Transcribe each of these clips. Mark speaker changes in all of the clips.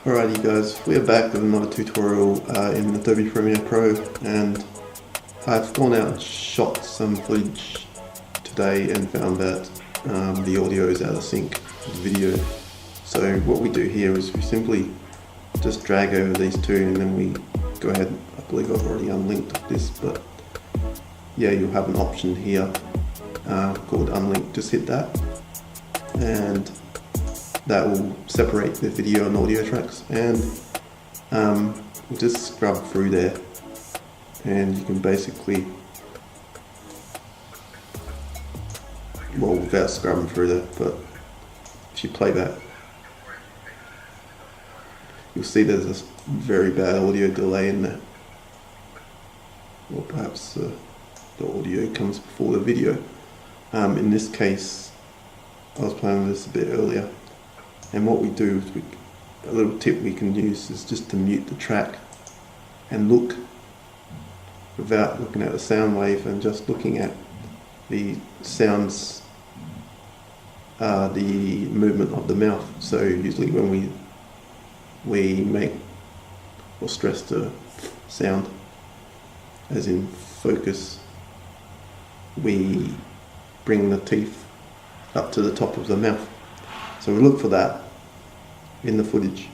Speaker 1: Alrighty guys, we are back with another tutorial in Adobe Premiere Pro, and I've gone out and shot some footage today and found that the audio is out of sync with the video. So what we do here is we simply just drag over these two and then we go ahead. I believe I've already unlinked this, but yeah, you'll have an option here called unlink. Just hit that and that will separate the video and audio tracks, and we'll just scrub through there and you can basically, well, without scrubbing through there, but if you play back you'll see there's this very bad audio delay in there, or perhaps the audio comes before the video. In this case I was playing with this a bit earlier, and what we do is a little tip we can use is just to mute the track and look without looking at the sound wave and just looking at the sounds, the movement of the mouth. So usually when we make or stress the sound, as in focus, we bring the teeth up to the top of the mouth. So we look for that in the footage,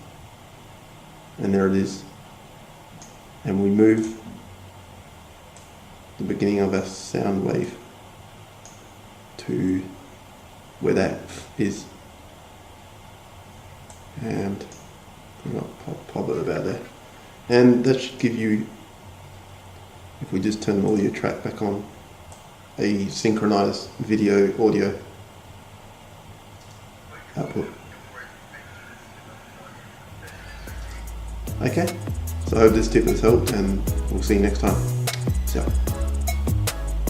Speaker 1: and there it is, and we move the beginning of our sound wave to where that is, and I'll pop it about there, and that should give you, if we just turn the audio track back on, a synchronized video audio output. Okay, so I hope this tip has helped, and we'll see you next time. See ya.